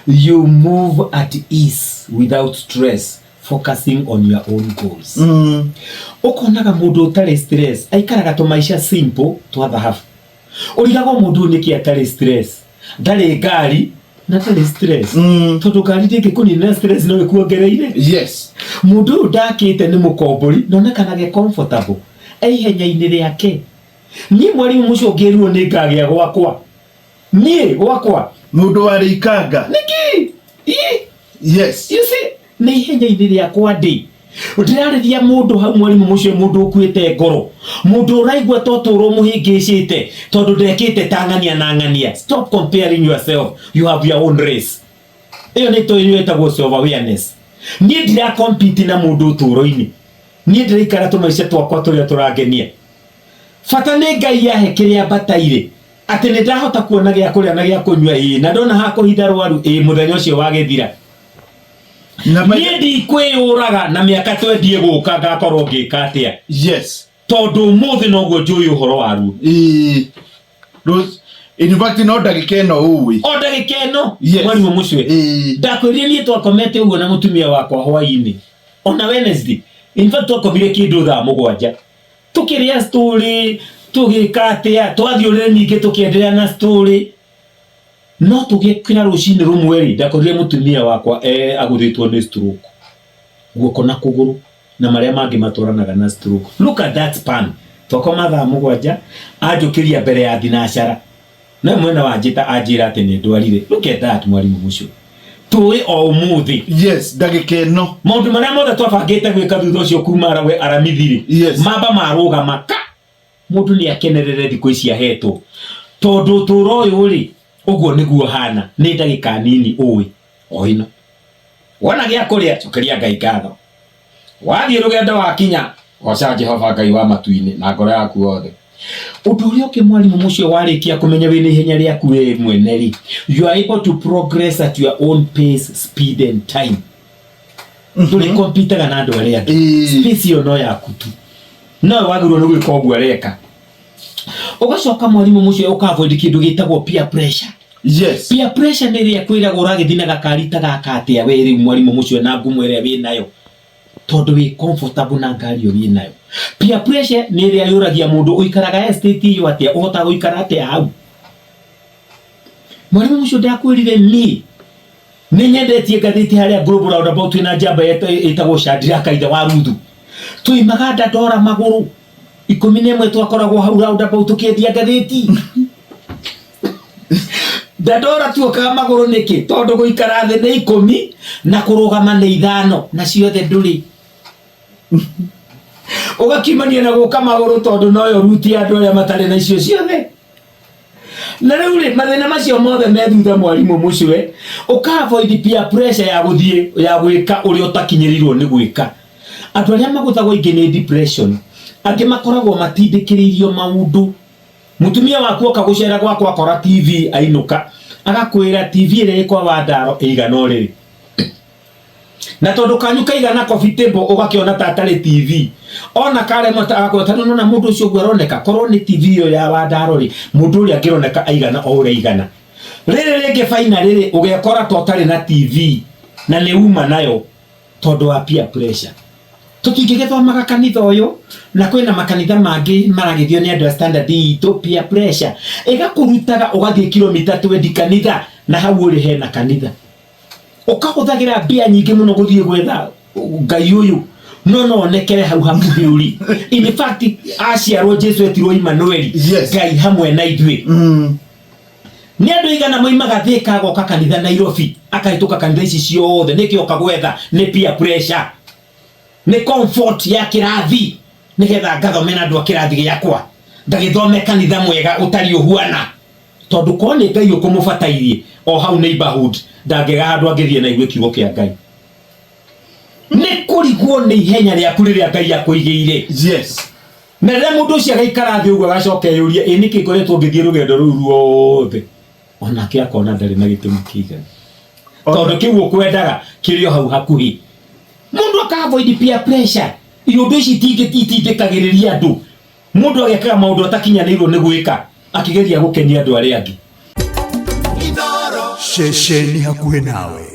you move at ease without stress, focusing on your own goals. Ukonaga mundu utari stress aikaraga to maisha simple twa thahabu. Urigago mundu niki atari stress ndari ngari na tari stress tondu ngari ndingi kunina stress no ikuongereire. Yes, mundu ndakite ni mukombori nonekanage comfortable ihenya-ini riake. Ni mwarimu mucio ngiruo ni ngagia gwakwa ni gwakwa mundu wari ikanga niki yes, you see ni ihenya-ini riakwa ndi ndirarithia mundu hau mwarimu mucio mundu ukuite ngoro mundu uraigua totoro muhingicite tondu ndekite tangania na ngania. Stop comparing yourself, you have your own race. Iyo ni to yetagwo self awareness. Ni ndira compete na mundu uturo-ini, ni ndiraikara tu maisha twakwa turia turagenia. Fata ni Ngai yahe kiria bataire ati ni ndahota kuona gia kuria na gia kunywa na ndona ha kuhinda rwaru muthenya ucio wagethira ni ndikwiyuraga na miaka twendie guka ngakorwo ngika atia. Yes, tondu muthi noguo njui uhoro waru those in fact no ndagika ino uwi o ndagika ino yes, mwarimu mucio ndakwirie ni twakomete uguo na mutumia wakwa hwaini ona Wednesday. In fact twakomire kindu thaa 7 tukiria story tugika atia twathiure ninge tukiendelea na story no tugikira rucini rumwe ndakorire mutumia wakwa aguthitwo ni stroke guoko na kuguru na maria mangi maturanaga na stroke. Look at that span. Twakoma thaa 7 ajukiria mbere ya thinacara na mwena wa njita anjira ati ni ndwarire. Look at that mwarimu mucio tuwe o umuthi. Yes, ndagika ino maundu maria mothe twabangite gwika thutha ucio kuma arawe aramithiri. Yes, mamba maruga maka mundu ni akenerere thiku ici ahetwo tondu turo uyu ri uguo niguo hana ni ndagika nini uwi o ino wona gia kuria cokeria Ngai ngatho wathie rugendo wakinya goca Jehova Ngai wa matu-ini na ngoro yaku othe. Undu uria uki mwarimu mucio warikia kumenya wini ihenya riaku we mwene ri, you are able to progress at your own pace, speed and time. Tuli compete na andu aria angi space yo no yaku tu no wagirwo ni gwika oguo areka. Ugacoka mwarimu mucio ukavoid kindu gitagwo peer pressure. Yes, peer pressure ni ria kwiraga uragithina gakarita gaka atia we ri mwarimu mucio na ngumu iria wi nayo tondu wi comfortable na ngari wi nayo. Peer pressure ni ria yuragia mundu uikaraga estate yo atia uhota guikara atia hau. Mwarimu mucio ndakwirire ni nyendetie gathiti haria global roundabout na jamba itagwo Shadraka kaitha wa Ruthu tuimaga ndora maguru 11 twakoragwo hau roundabout tukiendia gathiti ndora tuokaga maguru niki tondu guikara thi ni 10 na kurugama ni 5 na ciothe nduri ugakimania na guka maguru tondu noyo ruti andu aria matari na icio ciothe. Na riu ri mathina macio mothe me thutha mwarimu mucio uka avoid peer pressure ya guthie ya gwika uri utakinyirirwo ni gwika. Andu aria maguthagwo ingi ni depression angi makoragwo matindikiririo maundu. Mutumia waku okagucera gwakwa akora TV ainuka agakwira TV ire kwa wadaro igana riri na tondu kanyuka igana coffee table ugakiona tatari TV ona kare mutagakota nona mundu ucio gweroneka korwo ni TV yo ya wadaro ri mundu uri akironeka aigana o uri igana riri ringi faina riri ugekora totari na TV na ni uma nayo tondu wa peer pressure. Tutingigithomaga kanitha uyu na kwina makanitha mangi maragithio ni andu a standard itu peer pressure igakurutaga ugathie kilomita 20 kanitha na hau uri hena kanitha ukahuthagira mbia nyingi muno guthie gwetha Ngai uyu no onekere hau hakuhi uri. In fact aciarwo Jesu etirwo Emmanuel, Ngai hamwe na ithui. Ni andu igana moimaga thika goka kanitha Nairobi akahituka kanitha ici ciothe niki okagwetha ni peer pressure ni comfort ya kirathi nigetha ngathome na andu a kirathi giakwa ndagithome kanitha mwega utari uhuana tondu kone Ngai ukumubatairie o hau neighborhood ndangega andu angithie na igwe kiugo kia Ngai ni kurigwo ni ihenya ria kuriria Ngai akuigeire. Yes, na rĩrĩa mundu ucio agaikara thĩ uguo agacoka yuria niki ngoretwo ngithie rugendo rũu ruothe onake akona ndari na gitumi kigana tondu kiu ukwendaga kirio hau hakuhi. Mundu akavoid peer pressure iundu ici itindikagiriria andu mundu agekaga maundu atakinyanirwo ni gwika akigeria gukenia andu aria angi. ceceni hakuhĩ nawe.